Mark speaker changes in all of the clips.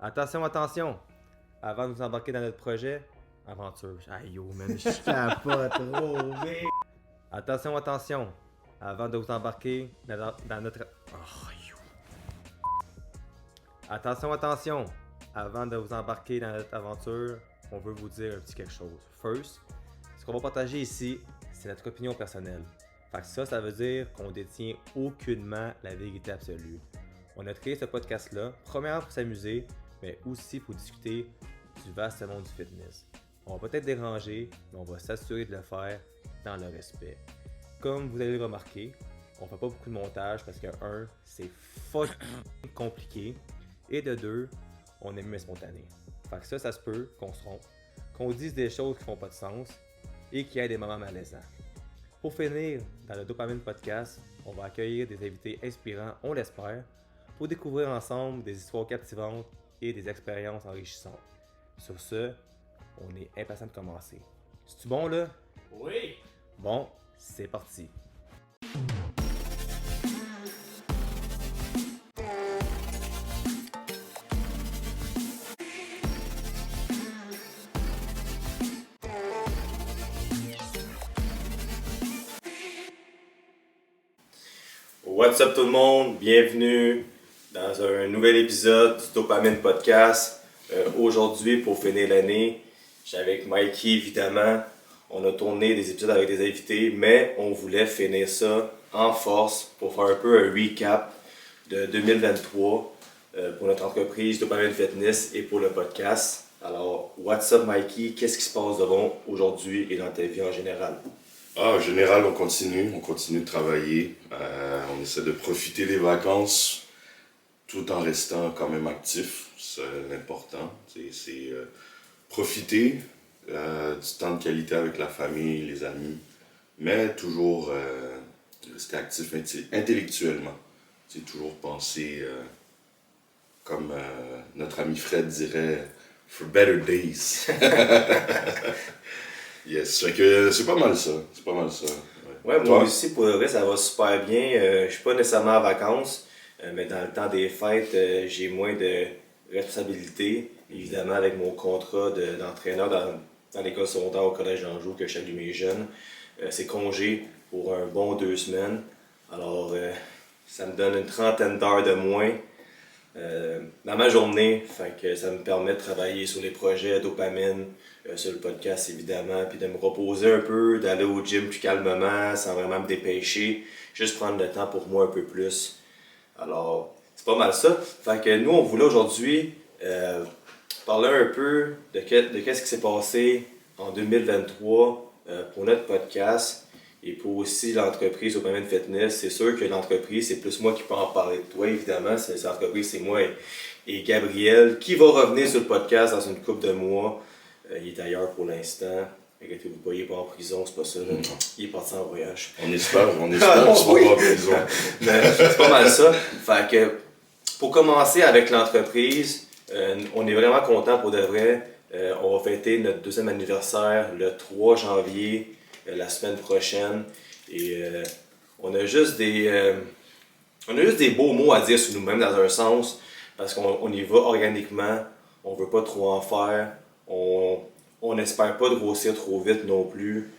Speaker 1: Attention, attention! Avant de vous embarquer dans notre projet, aventure. Aïe yo, man, je capote trop, mec! Attention, attention! Avant de vous embarquer dans notre... Oh, yo. Attention, attention! Avant de vous embarquer dans notre aventure, on veut vous dire un petit quelque chose. First, ce qu'on va partager ici, c'est notre opinion personnelle. Fait que ça veut dire qu'on détient aucunement la vérité absolue. On a créé ce podcast-là, premièrement pour s'amuser, mais aussi pour discuter du vaste monde du fitness. On va peut-être déranger, mais on va s'assurer de le faire dans le respect. Comme vous allez le remarquer, on fait pas beaucoup de montage parce que 1, c'est fucking compliqué, et de 2, on est mieux spontané. Fait que ça se peut qu'on se trompe, qu'on dise des choses qui font pas de sens et qu'il y ait des moments malaisants. Pour finir, dans le Dopamine Podcast, on va accueillir des invités inspirants, on l'espère, pour découvrir ensemble des histoires captivantes et des expériences enrichissantes. Sur ce, on est impatient de commencer. C'est-tu bon là?
Speaker 2: Oui!
Speaker 1: Bon, c'est parti! What's up tout le monde? Bienvenue dans un nouvel épisode du Dopamine Podcast. Aujourd'hui, pour finir l'année, j'étais avec Mikey évidemment. On a tourné des épisodes avec des invités, mais on voulait finir ça en force pour faire un peu un recap de 2023 pour notre entreprise Dopamine Fitness et pour le podcast. Alors, what's up Mikey? Qu'est-ce qui se passe de bon aujourd'hui et dans ta vie en général?
Speaker 3: En général, on continue de travailler. On essaie de profiter des vacances tout en restant quand même actif. C'est l'important. C'est profiter du temps de qualité avec la famille, les amis, mais toujours rester actif intellectuellement. C'est toujours penser, comme notre ami Fred dirait, for better days. Yes, fait que c'est pas mal ça.
Speaker 1: Ouais, moi aussi, pour le vrai, ça va super bien. Je suis pas nécessairement en vacances, mais dans le temps des fêtes, j'ai moins de responsabilités. Évidemment, avec mon contrat d'entraîneur dans l'école secondaire au collège d'Anjou que je salue mes jeunes, c'est congé pour un bon 2 semaines. Alors, ça me donne une trentaine d'heures de moins dans ma journée. Fait que ça me permet de travailler sur les projets Dopamine, sur le podcast évidemment, puis de me reposer un peu, d'aller au gym plus calmement, sans vraiment me dépêcher, juste prendre le temps pour moi un peu plus. Alors, c'est pas mal ça. Fait que nous, on voulait aujourd'hui parler un peu de qu'est-ce qui s'est passé en 2023 pour notre podcast et pour aussi l'entreprise Dopamine Fitness. C'est sûr que l'entreprise, c'est plus moi qui peux en parler de toi, évidemment. L'entreprise, c'est moi et Gabriel qui va revenir sur le podcast dans une couple de mois. Il est ailleurs pour l'instant. Inquiétez-vous pas, il n'est pas en prison, c'est pas ça. Il est parti en voyage.
Speaker 3: On espère qu'il sera pas en prison.
Speaker 1: Mais c'est pas mal ça. Fait que, pour commencer avec l'entreprise, on est vraiment content pour de vrai. On va fêter notre 2e anniversaire le 3 janvier, la semaine prochaine. Et on a juste des beaux mots à dire sur nous-mêmes dans un sens, parce qu'on y va organiquement, on veut pas trop en faire. On n'espère pas de grossir trop vite non plus.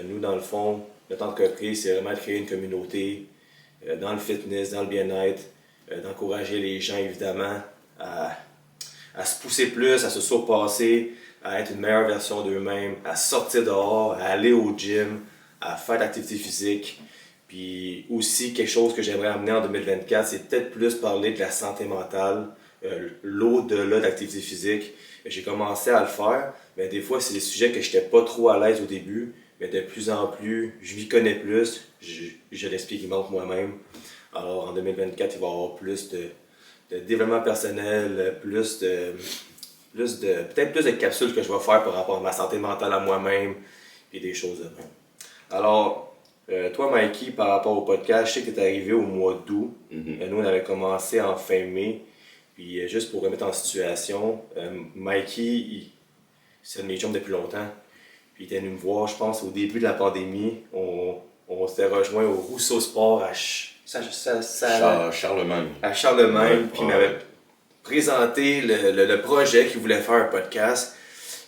Speaker 1: Nous, dans le fond, notre entreprise, c'est vraiment de créer une communauté dans le fitness, dans le bien-être, d'encourager les gens, évidemment, à se pousser plus, à se surpasser, à être une meilleure version d'eux-mêmes, à sortir dehors, à aller au gym, à faire de l'activité physique. Puis aussi, quelque chose que j'aimerais amener en 2024, c'est peut-être plus parler de la santé mentale, l'au-delà de l'activité physique. J'ai commencé à le faire, mais des fois, c'est des sujets que je n'étais pas trop à l'aise au début, mais de plus en plus, je m'y connais plus, je l'expérimente moi-même. Alors en 2024, il va y avoir plus de développement personnel, peut-être plus de capsules que je vais faire par rapport à ma santé mentale à moi-même, et des choses de même. Alors, toi, Mikey, par rapport au podcast, je sais que tu es arrivé au mois d'août. Nous, on avait commencé en fin mai. Puis juste pour remettre en situation, Mikey, c'est un de mes chums depuis longtemps. Puis il était venu me voir, je pense, au début de la pandémie. On s'était rejoint au Rousseau Sport à
Speaker 3: Charlemagne.
Speaker 1: À Charlemagne. Puis il m'avait présenter le projet qu'il voulait faire un podcast.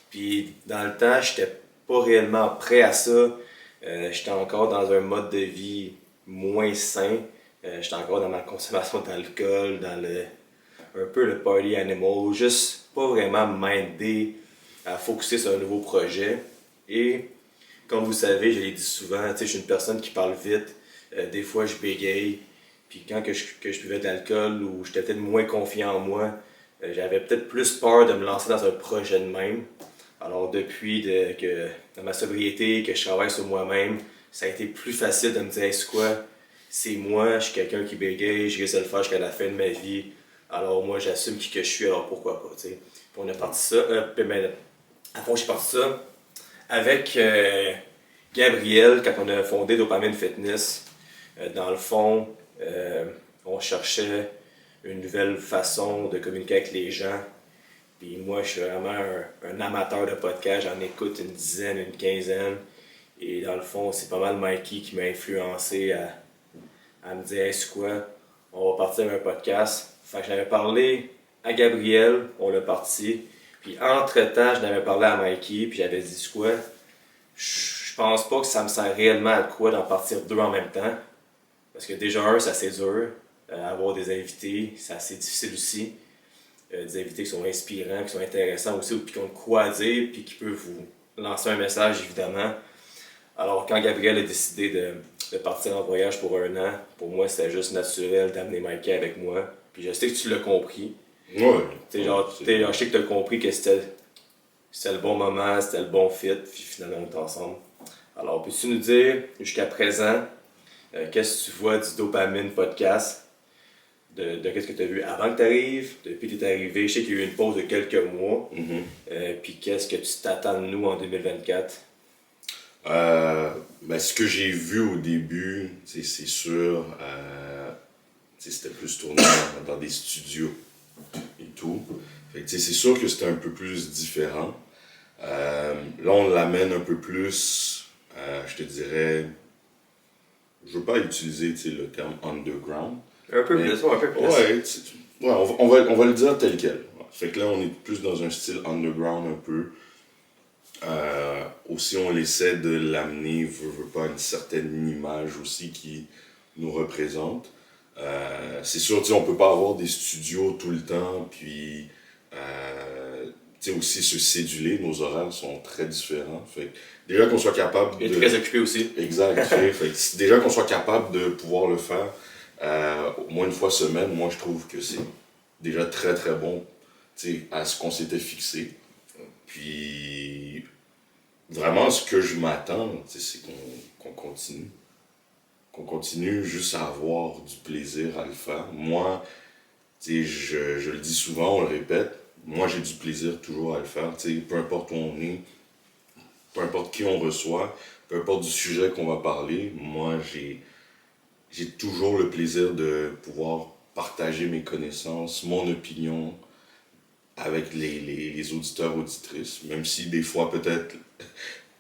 Speaker 1: Puis dans le temps, j'étais pas réellement prêt à ça. J'étais encore dans un mode de vie moins sain. J'étais encore dans ma consommation d'alcool, un peu le party animal, juste pas vraiment mindé à focuser sur un nouveau projet. Et comme vous savez, je l'ai dit souvent, je suis une personne qui parle vite. Des fois, je bégaye. Puis quand je buvais de l'alcool ou j'étais peut-être moins confiant en moi, j'avais peut-être plus peur de me lancer dans un projet de même. Alors depuis que dans ma sobriété, que je travaille sur moi-même, ça a été plus facile de me dire hey, c'est quoi, c'est moi, je suis quelqu'un qui bégaye, je risque de le faire jusqu'à la fin de ma vie. Alors moi j'assume qui que je suis, alors pourquoi pas, tu sais. Puis on a parti ça, à fond j'ai parti ça avec Gabriel quand on a fondé Dopamine Fitness. Dans le fond, on cherchait une nouvelle façon de communiquer avec les gens. Puis moi, je suis vraiment un amateur de podcast. J'en écoute une dizaine, une quinzaine. Et dans le fond, c'est pas mal Mikey qui m'a influencé à me dire hey, c'est quoi, on va partir un podcast. Fait que j'avais parlé à Gabriel, on l'a parti. Puis entre-temps, je l'avais parlé à Mikey, puis j'avais dit c'est quoi, je pense pas que ça me sert réellement à quoi d'en partir deux en même temps. Parce que déjà, c'est assez dur. Avoir des invités, c'est assez difficile aussi. Des invités qui sont inspirants, qui sont intéressants aussi, puis qui ont de quoi dire, puis qui peuvent vous lancer un message, évidemment. Alors, quand Gabriel a décidé de partir en voyage pour un an, pour moi, c'était juste naturel d'amener Mikey avec moi. Puis je sais que tu l'as compris.
Speaker 3: Ouais.
Speaker 1: Je sais que tu as compris que c'était le bon moment, c'était le bon fit, puis finalement, on est ensemble. Alors, peux-tu nous dire, jusqu'à présent, qu'est-ce que tu vois du Dopamine Podcast? De qu'est-ce que tu as vu avant que tu arrives, depuis que tu es arrivé, je sais qu'il y a eu une pause de quelques mois, puis qu'est-ce que tu t'attends de nous en 2024?
Speaker 3: Ce que j'ai vu au début, c'est sûr, c'était plus tourné dans des studios et tout. Fait que, c'est sûr que c'était un peu plus différent. Là, on l'amène un peu plus, je te dirais, je veux pas utiliser le terme underground.
Speaker 1: Un peu plus, un peu plus.
Speaker 3: Ouais, on va le dire tel quel. Fait que là, on est plus dans un style underground un peu. Aussi, on essaie de l'amener, veut pas, une certaine image aussi qui nous représente. C'est sûr, on peut pas avoir des studios tout le temps, puis aussi se céduler, nos horaires sont très différents. Fait que déjà qu'on soit capable
Speaker 1: de... Et très occupé aussi.
Speaker 3: Exact. Fait déjà qu'on soit capable de pouvoir le faire au moins une fois semaine, moi je trouve que c'est déjà très très bon à ce qu'on s'était fixé. Puis vraiment ce que je m'attends, c'est qu'on continue. Qu'on continue juste à avoir du plaisir à le faire. Moi, je le dis souvent, on le répète, moi j'ai du plaisir toujours à le faire. Peu importe où on est, peu importe qui on reçoit, peu importe du sujet qu'on va parler, moi j'ai toujours le plaisir de pouvoir partager mes connaissances, mon opinion avec les auditeurs, auditrices, même si des fois peut-être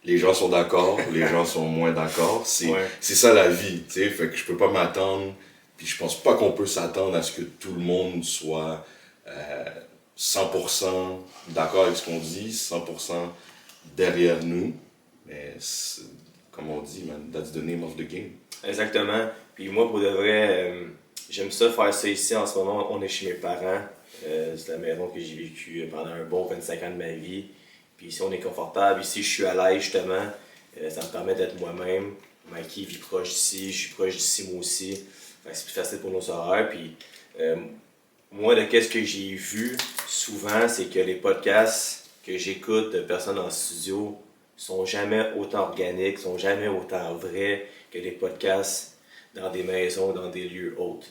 Speaker 3: les gens sont d'accord, les gens sont moins d'accord, c'est ça la vie, fait que je peux pas m'attendre, puis je pense pas qu'on peut s'attendre à ce que tout le monde soit 100% d'accord avec ce qu'on dit, 100% derrière nous, mais comme on dit, man, that's the name of the game.
Speaker 1: Exactement. Puis moi, pour de vrai, j'aime ça faire ça ici. En ce moment, on est chez mes parents. C'est la maison que j'ai vécue pendant un bon 25 ans de ma vie. Puis ici, on est confortable. Ici, je suis à l'aise, justement. Ça me permet d'être moi-même. Mikey vit proche d'ici. Je suis proche d'ici, moi aussi. Fait que c'est plus facile pour nos horaires. Puis moi, de qu'est-ce que j'ai vu souvent, c'est que les podcasts que j'écoute de personnes en studio sont jamais autant organiques, sont jamais autant vrais que les podcasts dans des maisons, dans des lieux autres.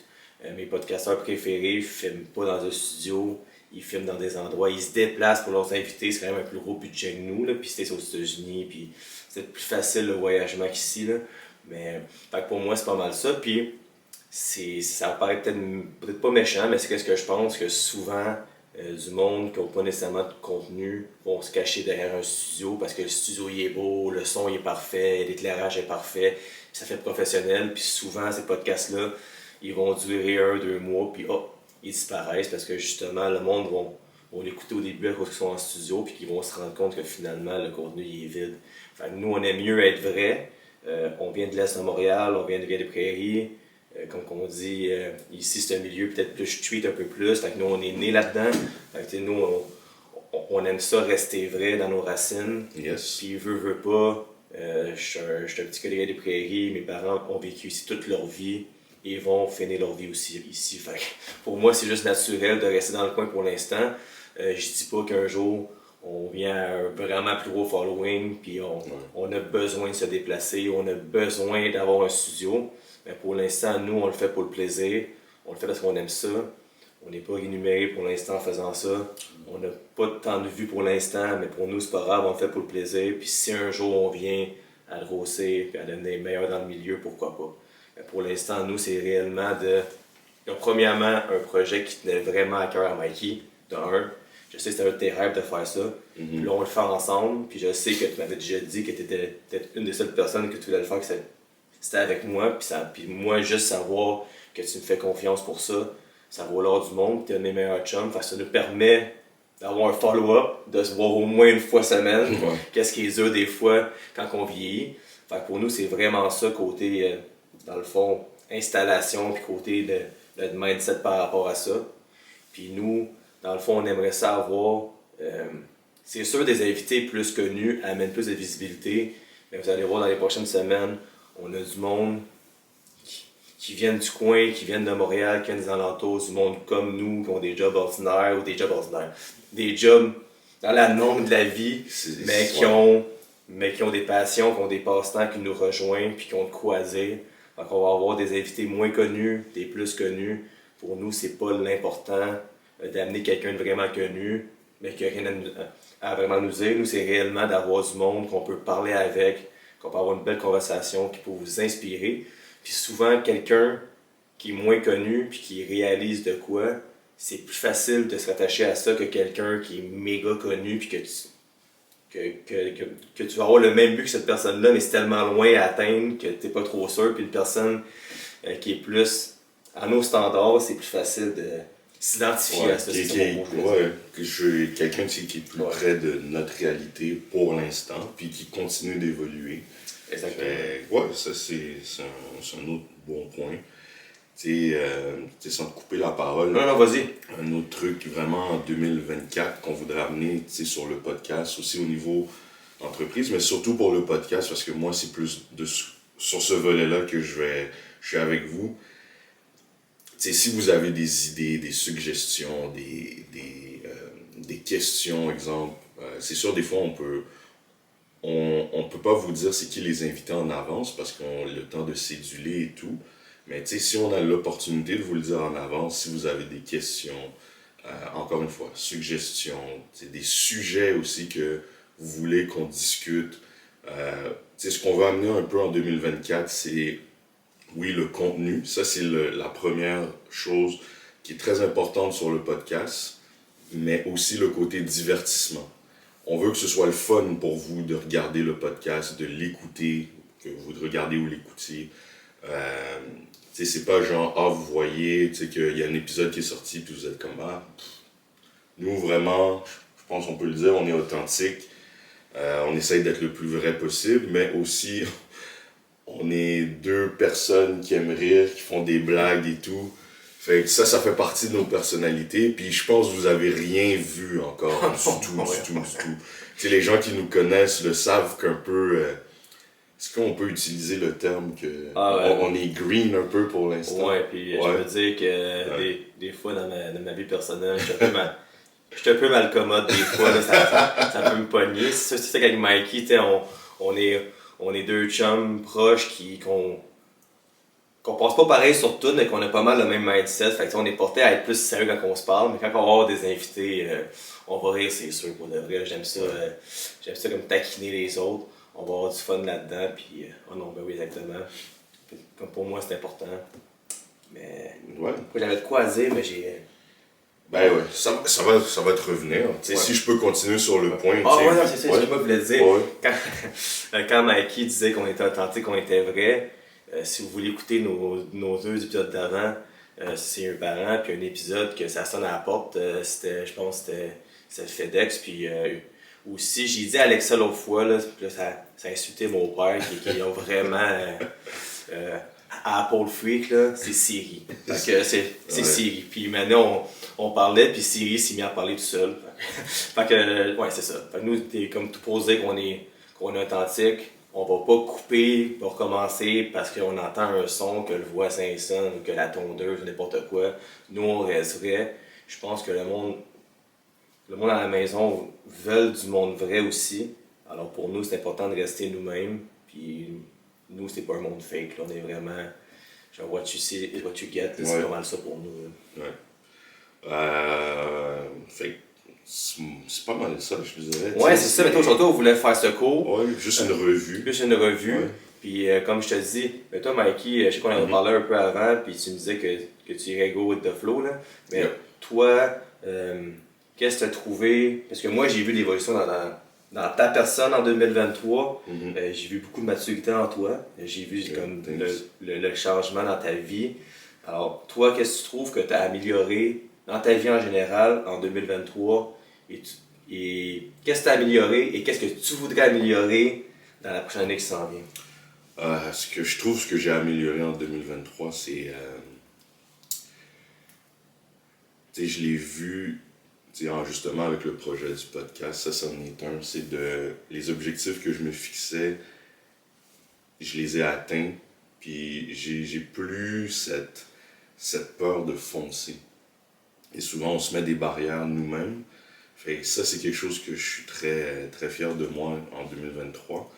Speaker 1: Mes podcasteurs préférés ne filment pas dans un studio, ils filment dans des endroits, ils se déplacent pour leurs invités, c'est quand même un plus gros budget que nous, là, puis c'était aux États-Unis, puis c'est plus facile le voyagement qu'ici, là. Mais fait que pour moi, c'est pas mal ça, puis ça paraît peut-être pas méchant, mais c'est qu'est-ce que je pense que souvent, du monde qui n'a pas nécessairement de contenu vont se cacher derrière un studio parce que le studio il est beau, le son il est parfait, l'éclairage est parfait, ça fait professionnel. Puis souvent, ces podcasts-là, ils vont durer 1-2 mois, puis ils disparaissent parce que justement, le monde va l'écouter au début à cause qu'ils sont en studio, puis qu'ils vont se rendre compte que finalement, le contenu il est vide. Fait que nous, on aime mieux être vrai. On vient de l'Est de Montréal, on vient des Prairies. Comme on dit, ici c'est un milieu peut-être plus street un peu plus. Fait que nous, on est nés là-dedans. Fait que nous, on aime ça rester vrai dans nos racines.
Speaker 3: Yes.
Speaker 1: Puis veut pas. Je suis un petit gars des Prairies. Mes parents ont vécu ici toute leur vie et vont finir leur vie aussi ici. Fait que pour moi, c'est juste naturel de rester dans le coin pour l'instant. Je dis pas qu'un jour, on vient à un vraiment plus gros following, puis on a besoin de se déplacer, on a besoin d'avoir un studio. Mais pour l'instant, nous, on le fait pour le plaisir. On le fait parce qu'on aime ça. On n'est pas rémunéré pour l'instant en faisant ça. On n'a pas tant de vues pour l'instant, mais pour nous, c'est pas grave, on le fait pour le plaisir. Puis si un jour on vient à grosser et à devenir meilleur dans le milieu, pourquoi pas. Mais pour l'instant, nous, c'est réellement donc, premièrement, un projet qui tenait vraiment à cœur à Mikey, de un. Je sais que c'était un de tes rêves de faire ça. Puis là, on le fait ensemble. Puis je sais que tu m'avais déjà dit que tu étais peut-être une des seules personnes que tu voulais le faire, que c'était avec moi. Puis moi, juste savoir que tu me fais confiance pour ça, ça vaut l'or du monde. Tu es un de mes meilleurs chums. Ça nous permet d'avoir un follow-up, de se voir au moins une fois semaine. Qu'est-ce qui est dur des fois quand on vieillit. Fait que pour nous, c'est vraiment ça, côté, dans le fond, installation, puis côté de mindset par rapport à ça. Puis nous, dans le fond, on aimerait ça avoir, c'est sûr, des invités plus connus amènent plus de visibilité, mais vous allez voir dans les prochaines semaines, on a du monde qui viennent du coin, qui viennent de Montréal, qui viennent des alentours, du monde comme nous, qui ont des jobs ordinaires ou des jobs dans la norme de la vie, mais qui ont des passions, qui ont des passe-temps, qui nous rejoignent, puis qui ont de quoi dire. Donc on va avoir des invités moins connus, des plus connus. Pour nous, c'est pas l'important d'amener quelqu'un de vraiment connu, mais qui n'a rien à vraiment nous dire. Nous, c'est réellement d'avoir du monde qu'on peut parler avec, qu'on peut avoir une belle conversation qui peut vous inspirer. Puis souvent, quelqu'un qui est moins connu puis qui réalise de quoi, c'est plus facile de se rattacher à ça que quelqu'un qui est méga connu puis que tu vas avoir le même but que cette personne-là, mais c'est tellement loin à atteindre que tu n'es pas trop sûr. Puis une personne qui est plus à nos standards, c'est plus facile de s'identifier à ce système.
Speaker 3: Quelqu'un qui est plus près de notre réalité pour l'instant, puis qui continue d'évoluer.
Speaker 1: Exactement.
Speaker 3: Ça c'est un autre bon point. Sans te couper la parole.
Speaker 1: Non, vas-y.
Speaker 3: Un autre truc vraiment en 2024 qu'on voudrait amener sur le podcast, aussi au niveau entreprise, mais surtout pour le podcast, parce que moi c'est plus sur ce volet-là que je suis avec vous. Si vous avez des idées, des suggestions, des questions, exemple, c'est sûr, des fois, on peut pas vous dire c'est qui les invités en avance parce qu'on a le temps de céduler et tout. Mais si on a l'opportunité de vous le dire en avance, si vous avez des questions, encore une fois, suggestions, des sujets aussi que vous voulez qu'on discute. Ce qu'on va amener un peu en 2024, c'est... Oui, le contenu, ça c'est la première chose qui est très importante sur le podcast, mais aussi le côté divertissement. On veut que ce soit le fun pour vous de regarder le podcast, de l'écouter, que vous le regardez ou l'écoutiez. C'est pas genre, vous voyez qu'il y a un épisode qui est sorti puis vous êtes comme, nous vraiment, je pense qu'on peut le dire, on est authentique, on essaye d'être le plus vrai possible, mais aussi... On est deux personnes qui aiment rire, qui font des blagues et tout. Fait que ça fait partie de nos personnalités. Puis je pense que vous avez rien vu encore du tout. Les gens qui nous connaissent le savent qu'un peu... Est-ce qu'on peut utiliser le terme que on est green un peu pour l'instant?
Speaker 1: Ouais, puis je veux dire que des fois dans ma vie personnelle, je suis un peu mal commode des fois. Là, ça peut me pogner. C'est ça qu'avec Mikey, on est deux chums proches qu'on pense pas pareil sur tout, mais qu'on a pas mal le même mindset. Fait que on est porté à être plus sérieux quand on se parle, mais quand on va avoir des invités, on va rire, c'est sûr, pour de vrai. J'aime ça comme taquiner les autres. On va avoir du fun là-dedans, puis oui, exactement. Comme pour moi, c'est important. Mais j'avais de quoi dire, mais j'ai...
Speaker 3: ça va te revenir. Si je peux continuer sur le point.
Speaker 1: C'est ça, je voulais dire. Quand Mikey disait qu'on était authentique, qu'on était vrai, si vous voulez écouter nos deux épisodes d'avant, c'est un parent, puis un épisode que ça sonne à la porte, je pense que c'était FedEx, puis aussi, j'ai dit à Alexa l'autre fois, là, puis là, ça a insulté mon père, qui ont vraiment Apple Freak, là, c'est Siri. Parce que c'est Siri. Puis maintenant, on parlait, puis Siri s'est mis à parler tout seul. Fait que, ouais, c'est ça. Fait que nous, t'es comme tout posé qu'on est authentique. On va pas couper pour recommencer parce qu'on entend un son, que le voisin sonne, ou que la tondeuse, n'importe quoi. Nous, on reste vrai. Je pense que le monde à la maison veut du monde vrai aussi. Alors pour nous, c'est important de rester nous-mêmes. Puis nous, c'est pas un monde fake. Là. On est vraiment genre what you see is what you get. C'est pas mal ça pour nous. Là.
Speaker 3: Fait c'est pas mal ça, je dirais.
Speaker 1: Ouais, c'est ça. Mais toi, aujourd'hui, on voulait faire ce cours.
Speaker 3: Ouais, juste une revue.
Speaker 1: Juste une revue. Ouais. Puis comme je te dis, mais toi, Mikey, je sais qu'on en a parlé un peu avant, puis tu me disais que tu irais go with the flow. Là. Mais toi, qu'est-ce que tu as trouvé? Parce que moi, j'ai vu l'évolution dans ta personne en 2023. J'ai vu beaucoup de maturité en toi. J'ai vu comme le changement dans ta vie. Alors, toi, qu'est-ce que tu trouves que tu as amélioré dans ta vie en général en 2023? Et qu'est-ce que tu as amélioré et qu'est-ce que tu voudrais améliorer dans la prochaine année qui s'en vient?
Speaker 3: Ce que je trouve, ce que j'ai amélioré en 2023, c'est... je l'ai vu... justement avec le projet du podcast, ça en est un, c'est les objectifs que je me fixais, je les ai atteints, puis j'ai plus cette peur de foncer. Et souvent, on se met des barrières nous-mêmes. Fait que ça, c'est quelque chose que je suis très, très fier de moi en 2023,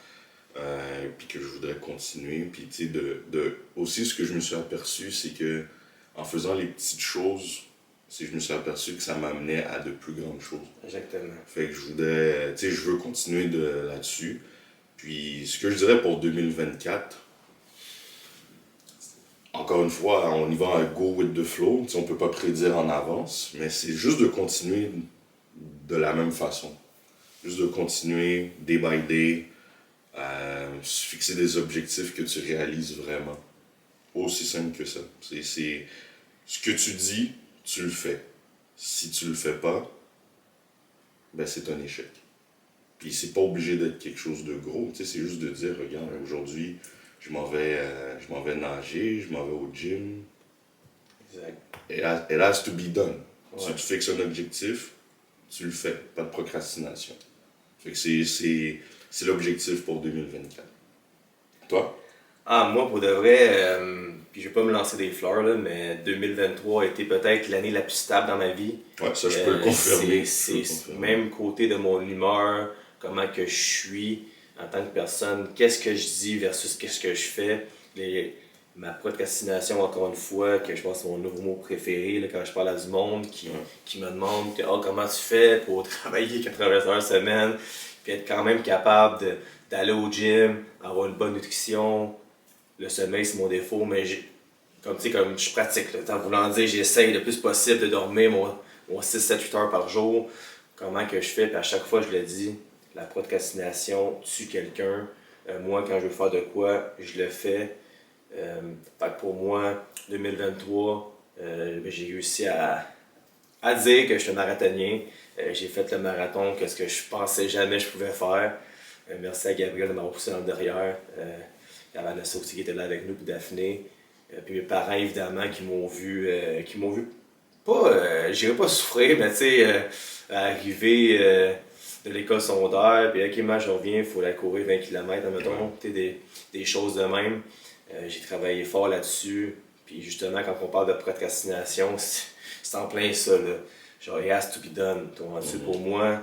Speaker 3: puis que je voudrais continuer. Puis aussi, ce que je me suis aperçu, c'est que en faisant les petites choses, je me suis aperçu que ça m'amenait à de plus grandes choses.
Speaker 1: Exactement.
Speaker 3: Fait que je veux continuer là-dessus. Puis ce que je dirais pour 2024, encore une fois, on y va à go with the flow. On ne peut pas prédire en avance, mais c'est juste de continuer de la même façon. Juste de continuer day by day, se fixer des objectifs que tu réalises vraiment. Aussi simple que ça. C'est ce que tu dis, tu le fais. Si tu le fais pas, ben c'est un échec. Puis c'est pas obligé d'être quelque chose de gros, c'est juste de dire, regarde, aujourd'hui, je m'en vais nager, je m'en vais au gym. Exact. It has to be done. Ouais. Si tu fixes un objectif, tu le fais, pas de procrastination. Fait que c'est l'objectif pour 2024. Toi?
Speaker 1: Moi, pour de vrai, puis je vais pas me lancer des fleurs, là, mais 2023 a été peut-être l'année la plus stable dans ma vie.
Speaker 3: Ouais, ça, je peux le confirmer.
Speaker 1: C'est même côté de mon humeur, comment que je suis en tant que personne, qu'est-ce que je dis versus qu'est-ce que je fais. Ma procrastination, encore une fois, que je pense que c'est mon nouveau mot préféré, là, quand je parle à du monde qui me demande comment tu fais pour travailler 80 heures semaine, puis être quand même capable d'aller au gym, avoir une bonne nutrition. Le sommeil, c'est mon défaut, mais comme je pratique, en voulant dire, j'essaye le plus possible de dormir mon 6-7-8 heures par jour. Comment que je fais, puis à chaque fois, je le dis, la procrastination tue quelqu'un. Moi, quand je veux faire de quoi, je le fais. Fait que pour moi, 2023, j'ai réussi à dire que je suis un marathonien. J'ai fait le marathon, qu'est-ce que je pensais jamais je pouvais faire. Merci à Gabriel de m'avoir poussé en derrière. Il y avait Vanessa aussi qui était là avec nous, puis Daphné. Puis mes parents, évidemment, qui m'ont vu pas, j'irais pas souffrir, mais tu sais, arriver de l'école secondaire, puis ok, moi je reviens, il faut aller courir 20 km, mettons, des choses de même. J'ai travaillé fort là-dessus, puis justement, quand on parle de procrastination, c'est en plein ça, là. Genre, it has to be done. Pour moi,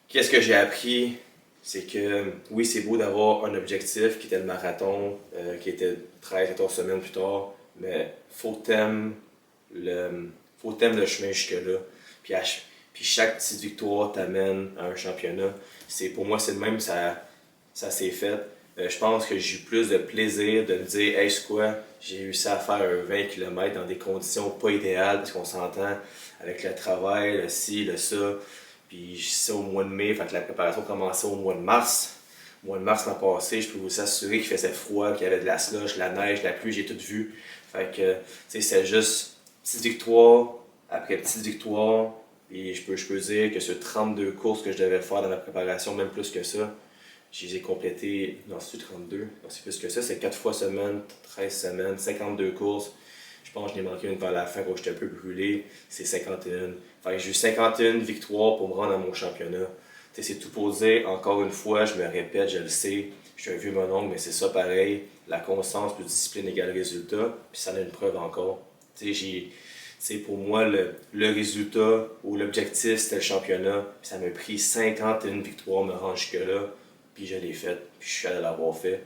Speaker 1: qu'est-ce que j'ai appris? C'est que, oui, c'est beau d'avoir un objectif qui était le marathon, qui était 13-14 semaines plus tard, mais faut t'aimer le chemin jusque-là. Puis chaque petite victoire t'amène à un championnat. Pour moi, c'est le même, ça s'est fait. Je pense que j'ai eu plus de plaisir de me dire, hey, c'est quoi, j'ai réussi à faire un 20 km dans des conditions pas idéales, parce qu'on s'entend avec le travail, le ci, le ça. Puis c'est au mois de mai, fait que la préparation commençait au mois de mars. Au mois de mars l'an passé, je peux vous assurer qu'il faisait froid, qu'il y avait de la slush, la neige, la pluie, j'ai tout vu. Fait que, tu sais, c'est juste petite victoire après petite victoire. Et je peux dire que sur 32 courses que je devais faire dans la préparation, même plus que ça, je les ai complétées, non, c'est 32, non, c'est plus que ça, c'est 4 fois semaine, 13 semaines, 52 courses. Je pense que je n'ai manqué une vers la fin où j'étais un peu brûlé, c'est 51. Fait que j'ai eu 51 victoires pour me rendre à mon championnat. T'sais, c'est tout pour dire, encore une fois, je me répète, je le sais, je suis un vieux mononcle, mais c'est ça pareil. La constance plus discipline égale résultat, puis ça en a une preuve encore. Pour moi, le résultat ou l'objectif, c'était le championnat, puis ça m'a pris 51 victoires me rendre jusque-là, puis je l'ai fait, puis je suis fier de l'avoir fait.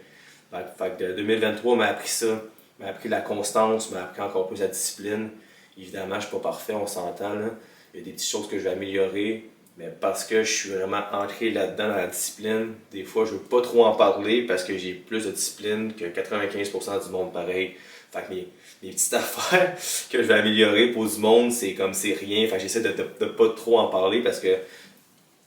Speaker 1: Fait que 2023 m'a appris ça, m'a appris la constance, m'a appris encore plus la discipline. Évidemment, je ne suis pas parfait, on s'entend, là. Il y a des petites choses que je vais améliorer, mais parce que je suis vraiment ancré là-dedans dans la discipline, des fois je veux pas trop en parler parce que j'ai plus de discipline que 95% du monde pareil. Fait que mes petites affaires que je vais améliorer pour du monde, c'est comme c'est rien. Fait que j'essaie de pas trop en parler parce que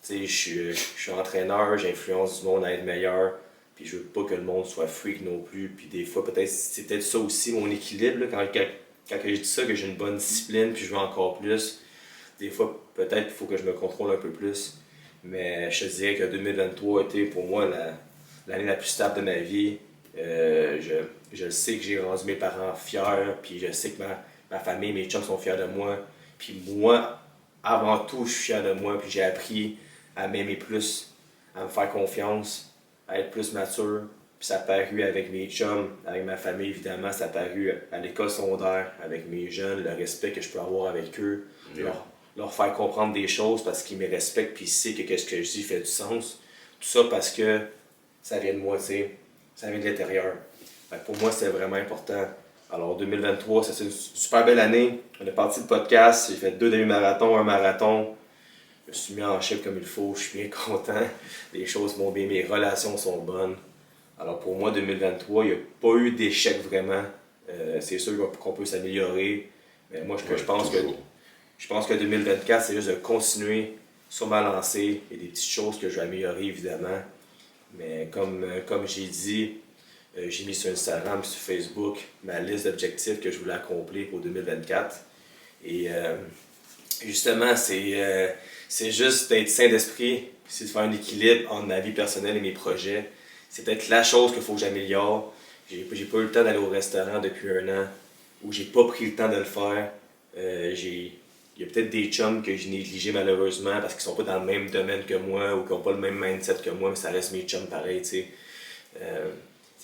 Speaker 1: je suis entraîneur, j'influence du monde à être meilleur. Puis je veux pas que le monde soit freak non plus. Puis des fois, peut-être c'est peut-être ça aussi mon équilibre. Là, quand je dis ça, que j'ai une bonne discipline, puis je veux encore plus. Des fois, peut-être qu'il faut que je me contrôle un peu plus. Mais je te dirais que 2023 a été pour moi l'année la plus stable de ma vie. Je sais que j'ai rendu mes parents fiers, puis je sais que ma famille, mes chums sont fiers de moi. Puis moi, avant tout, je suis fier de moi, puis j'ai appris à m'aimer plus, à me faire confiance, à être plus mature. Puis ça a paru avec mes chums, avec ma famille évidemment, ça a paru à l'école secondaire, avec mes jeunes, le respect que je peux avoir avec eux, leur faire comprendre des choses parce qu'ils me respectent puis ils savent que ce que je dis fait du sens. Tout ça parce que ça vient de moi, tu sais, ça vient de l'intérieur. Pour moi, c'est vraiment important. Alors 2023, c'est une super belle année. On est parti de podcast, j'ai fait 2 demi-marathons, un marathon. Je me suis mis en shape comme il faut, je suis bien content. Les choses vont bien, mes relations sont bonnes. Alors pour moi, 2023, il n'y a pas eu d'échec vraiment. C'est sûr qu'on peut s'améliorer. Mais moi, je pense que 2024, c'est juste de continuer sur ma lancée. Il y a des petites choses que je vais améliorer, évidemment. Mais comme j'ai dit, j'ai mis sur Instagram, sur Facebook, ma liste d'objectifs que je voulais accomplir pour 2024. Et justement, c'est juste d'être sain d'esprit, c'est de faire un équilibre entre ma vie personnelle et mes projets. C'est peut-être la chose qu'il faut que j'améliore. J'ai pas eu le temps d'aller au restaurant depuis 1 an, ou j'ai pas pris le temps de le faire. Il y a peut-être des chums que j'ai négligés malheureusement parce qu'ils sont pas dans le même domaine que moi ou qu'ils n'ont pas le même mindset que moi, mais ça reste mes chums pareil, tu sais.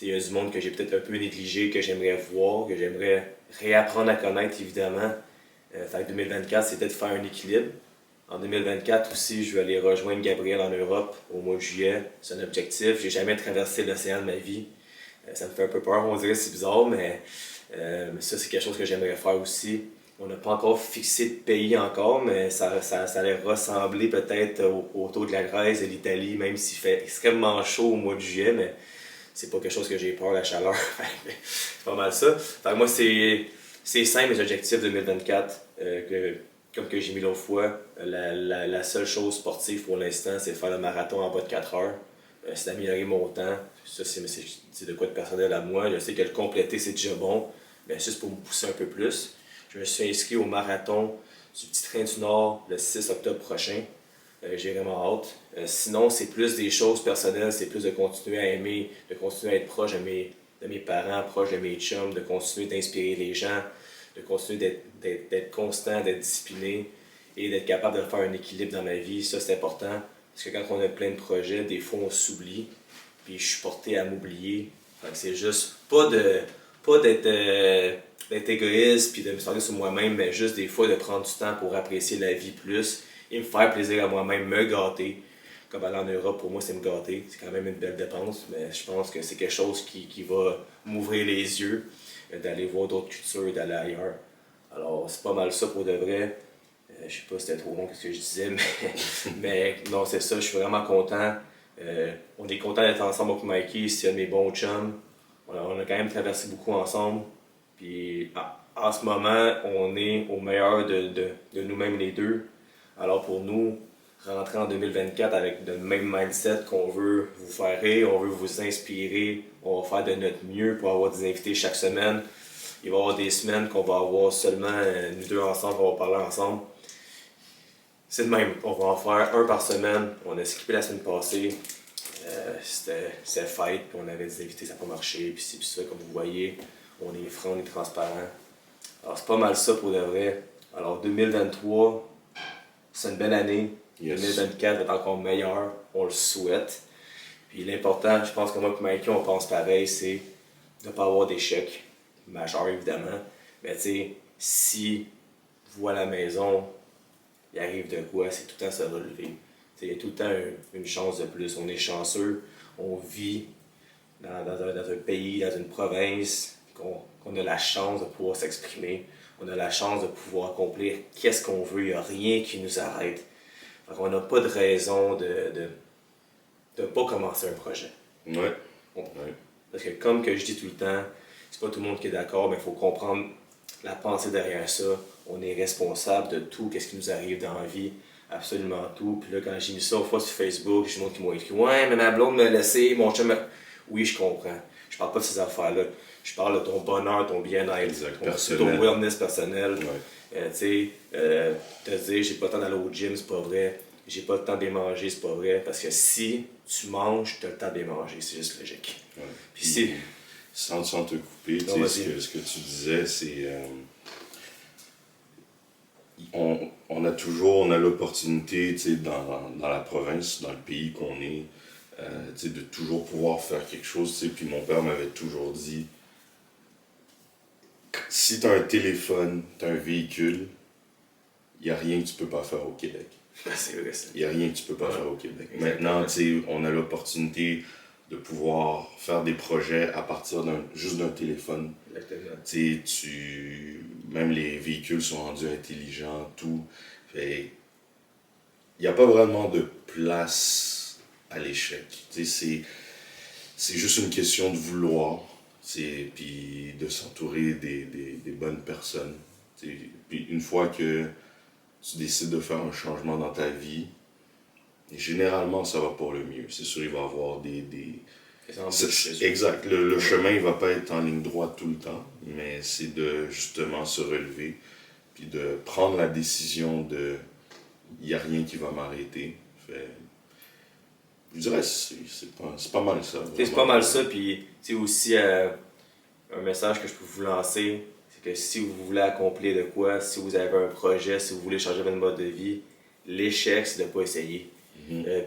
Speaker 1: Il y a du monde que j'ai peut-être un peu négligé, que j'aimerais voir, que j'aimerais réapprendre à connaître évidemment. Fait que 2024, c'est peut-être faire un équilibre. En 2024 aussi, je vais aller rejoindre Gabriel en Europe au mois de juillet. C'est un objectif. J'ai jamais traversé l'océan de ma vie. Ça me fait un peu peur, on dirait, c'est bizarre, mais ça, c'est quelque chose que j'aimerais faire aussi. On n'a pas encore fixé de pays encore, mais ça allait ressembler peut-être autour de la Grèce et l'Italie, même s'il fait extrêmement chaud au mois de juillet, mais c'est pas quelque chose que j'ai peur, la chaleur. C'est pas mal ça. Fait que moi, c'est simple, mes objectifs 2024, comme que j'ai mis l'autre fois. La seule chose sportive pour l'instant, c'est de faire le marathon en bas de 4 heures. C'est d'améliorer mon temps. Ça, c'est de quoi de personnel à moi. Je sais que le compléter, c'est déjà bon, mais juste pour me pousser un peu plus. Je me suis inscrit au marathon du Petit Train du Nord le 6 octobre prochain. J'ai vraiment hâte. Sinon, c'est plus des choses personnelles, c'est plus de continuer à aimer, de continuer à être proche de mes parents, proche de mes chums, de continuer d'inspirer les gens, de continuer d'être constant, d'être discipliné et d'être capable de faire un équilibre dans ma vie. Ça, c'est important. Parce que quand on a plein de projets, des fois, on s'oublie. Puis je suis porté à m'oublier. C'est juste pas d'être égoïste puis de me centrer sur moi-même, mais juste des fois de prendre du temps pour apprécier la vie plus et me faire plaisir à moi-même, me gâter. Comme aller en Europe, pour moi, c'est me gâter. C'est quand même une belle dépense, mais je pense que c'est quelque chose qui va m'ouvrir les yeux, d'aller voir d'autres cultures, d'aller ailleurs. Alors, c'est pas mal ça pour de vrai. Je sais pas si c'était trop long ce que je disais, mais non, c'est ça, je suis vraiment content. On est content d'être ensemble avec Mikey, c'est un de mes bons chums. On a quand même traversé beaucoup ensemble. Puis en ce moment, on est au meilleur de nous-mêmes les deux. Alors pour nous, rentrer en 2024 avec le même mindset qu'on veut vous faire rire, on veut vous inspirer, on va faire de notre mieux pour avoir des invités chaque semaine. Il va y avoir des semaines qu'on va avoir seulement nous deux ensemble, on va parler ensemble. C'est de même, on va en faire un par semaine. On a skippé la semaine passée. C'était fête, puis on avait des invités, ça n'a pas marché, puis c'est ça, comme vous voyez, on est franc, on est transparent. Alors c'est pas mal ça pour de vrai. Alors 2023, c'est une belle année.
Speaker 3: Yes.
Speaker 1: 2024 va être encore meilleur, on le souhaite. Puis l'important, je pense que moi et Mikey, on pense pareil, c'est de ne pas avoir d'échecs majeurs évidemment. Mais tu sais, si vous à la maison, il arrive de quoi, c'est tout le temps se relever. Il y a tout le temps une chance de plus. On est chanceux, on vit dans un pays, dans une province, qu'on a la chance de pouvoir s'exprimer. On a la chance de pouvoir accomplir qu'est-ce qu'on veut. Il n'y a rien qui nous arrête. Donc on n'a pas de raison de ne pas commencer un projet.
Speaker 3: Ouais.
Speaker 1: Parce que comme que je dis tout le temps, c'est pas tout le monde qui est d'accord, mais il faut comprendre la pensée derrière ça. On est responsable de tout, qu'est-ce qui nous arrive dans la vie. Absolument tout. Puis là, quand j'ai mis ça une fois sur Facebook, j'ai monde qui m'ont écrit « Ouais, mais ma blonde m'a laissé, mon chum m'a... » Oui, je comprends. Je parle pas de ces affaires-là. Je parle de ton bonheur, ton bien-être, ton wellness personnel.
Speaker 3: Ouais.
Speaker 1: Tu sais, te dire « J'ai pas le temps d'aller au gym », c'est pas vrai. « J'ai pas le temps de les manger », c'est pas vrai. Parce que si tu manges, tu as le temps de les manger. C'est juste logique.
Speaker 3: Ouais.
Speaker 1: Puis c'est...
Speaker 3: Sans te couper, ce que tu disais, c'est... on a l'opportunité, dans la province, dans le pays qu'on est, de toujours pouvoir faire quelque chose. Puis mon père m'avait toujours dit, si tu as un téléphone, tu as un véhicule, il n'y a rien que tu peux pas faire au Québec.
Speaker 1: C'est vrai, ça.
Speaker 3: Il n'y a rien que tu peux pas faire au Québec.
Speaker 1: Exactement.
Speaker 3: Maintenant, on a l'opportunité de pouvoir faire des projets à partir juste d'un téléphone.
Speaker 1: Exactement.
Speaker 3: Même les véhicules sont rendus intelligents, tout. Il n'y a pas vraiment de place à l'échec. C'est juste une question de vouloir, puis de s'entourer des bonnes personnes. Puis une fois que tu décides de faire un changement dans ta vie, généralement ça va pour le mieux. C'est sûr, il va y avoir exact. Le chemin ne va pas être en ligne droite tout le temps, mais c'est de justement se relever, puis de prendre la décision de il n'y a rien qui va m'arrêter. Je dirais c'est pas mal ça.
Speaker 1: C'est pas mal ça, puis aussi un message que je peux vous lancer, c'est que si vous voulez accomplir de quoi, si vous avez un projet, si vous voulez changer votre mode de vie, l'échec c'est de ne pas essayer.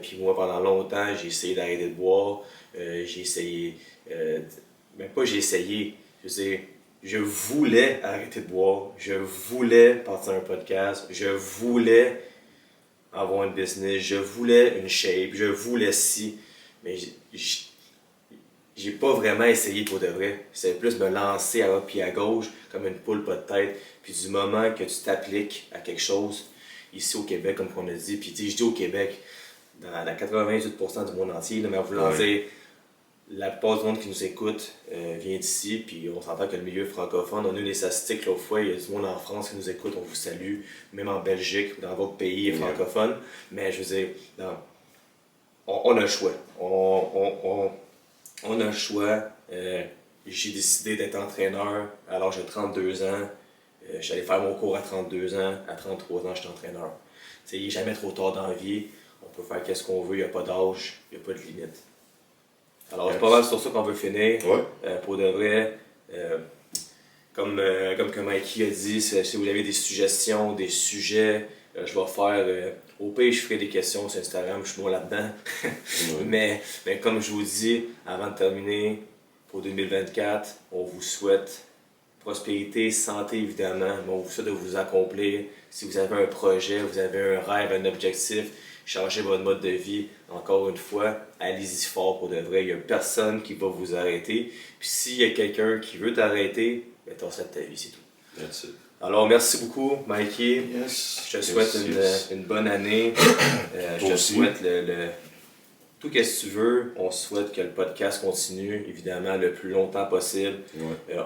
Speaker 1: Puis moi pendant longtemps j'ai essayé d'arrêter de boire, j'ai essayé, même pas j'ai essayé, je voulais arrêter de boire, je voulais partir un podcast, je voulais avoir une business, je voulais une shape, je voulais ci, mais j'ai pas vraiment essayé pour de vrai. C'est plus me lancer à droite puis à gauche, comme une poule pas de tête. Puis du moment que tu t'appliques à quelque chose, ici au Québec, comme on a dit, puis je dis au Québec, dans 98% du monde entier, là, mais en voulant dire, la plupart du monde qui nous écoute vient d'ici, puis on s'entend que le milieu francophone, on a eu les statistiques l'autre fois, il y a du monde en France qui nous écoute, on vous salue, même en Belgique, dans d'autres pays francophones, mais je veux dire, on a le choix. On a le choix. J'ai décidé d'être entraîneur à l'âge de 32 ans. J'allais faire mon cours à 32 ans. À 33 ans, j'étais entraîneur. Il n'est jamais trop tard dans la vie. On peut faire qu'est-ce qu'on veut. Il n'y a pas d'âge. Il n'y a pas de limite. Alors, c'est pas mal sur ça qu'on veut finir. Pour de vrai, comme que Mikey a dit, si vous avez des suggestions, des sujets, je vais faire... au pire, je ferai des questions sur Instagram, je suis moi là-dedans. mais comme je vous dis, avant de terminer, pour 2024, on vous souhaite prospérité, santé évidemment, mais on vous souhaite de vous accomplir. Si vous avez un projet, vous avez un rêve, un objectif, changez votre mode de vie, encore une fois, allez-y fort pour de vrai. Il n'y a personne qui va vous arrêter. Puis s'il y a quelqu'un qui veut t'arrêter, ben t'en de ta vie, c'est tout.
Speaker 3: That's it.
Speaker 1: Alors, merci beaucoup, Mikey.
Speaker 3: Yes.
Speaker 1: Je te souhaite une bonne année. Je te souhaite tout ce que tu veux. On souhaite que le podcast continue, évidemment, le plus longtemps possible.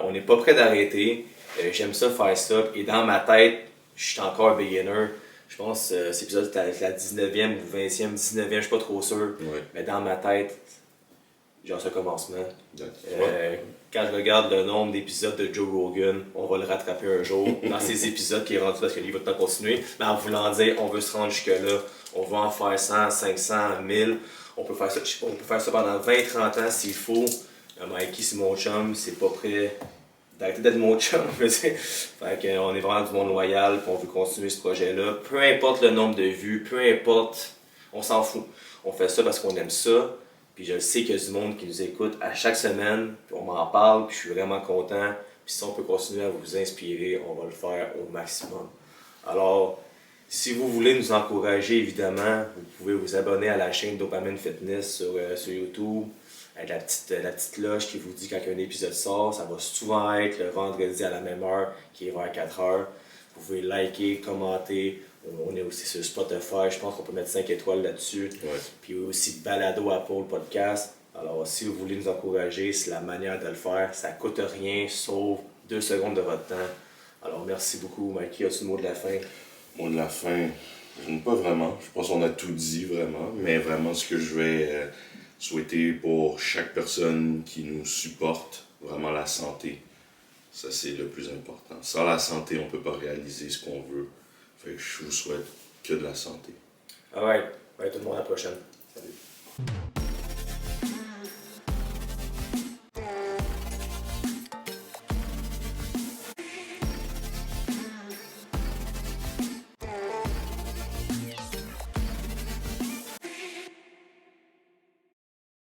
Speaker 1: On n'est pas prêt d'arrêter. J'aime ça faire ça. Et dans ma tête, je suis encore beginner. Je pense que cet épisode est la 19e ou 20e, 19e, je ne suis pas trop sûr. Mais dans ma tête, genre ce commencement.
Speaker 3: Ouais.
Speaker 1: Quand je regarde le nombre d'épisodes de Joe Rogan, on va le rattraper un jour dans ces épisodes qui est rendu parce que lui va tout le temps continuer. Mais en voulant dire, on veut se rendre jusque-là, on va en faire 100, 500, 1000. On peut faire ça pendant 20-30 ans s'il faut. Mikey, c'est mon chum, c'est pas prêt d'arrêter d'être mon chum. Je veux dire. Fait qu'on est vraiment du monde loyal, puis on veut continuer ce projet-là. Peu importe le nombre de vues, peu importe, on s'en fout. On fait ça parce qu'on aime ça. Puis je sais qu'il y a du monde qui nous écoute à chaque semaine, puis on m'en parle, puis je suis vraiment content. Puis si on peut continuer à vous inspirer, on va le faire au maximum. Alors, si vous voulez nous encourager, évidemment, vous pouvez vous abonner à la chaîne Dopamine Fitness sur YouTube, avec la petite cloche qui vous dit quand un épisode sort. Ça va souvent être le vendredi à la même heure, qui est vers 4 heures. Vous pouvez liker, commenter. On est aussi sur Spotify, je pense qu'on peut mettre 5 étoiles là-dessus.
Speaker 3: Ouais.
Speaker 1: Puis aussi Balado Apple Podcast. Alors si vous voulez nous encourager, c'est la manière de le faire. Ça ne coûte rien, sauf 2 secondes de votre temps. Alors merci beaucoup, Mikey. As-tu le mot de la fin?
Speaker 3: Mot de la fin, je n'ai pas vraiment. Je pense qu'on a tout dit vraiment. Mais vraiment, ce que je vais souhaiter pour chaque personne qui nous supporte, vraiment la santé. Ça, c'est le plus important. Sans la santé, on ne peut pas réaliser ce qu'on veut. Fait que je vous souhaite que de la santé.
Speaker 1: Alright, tout le monde à la prochaine.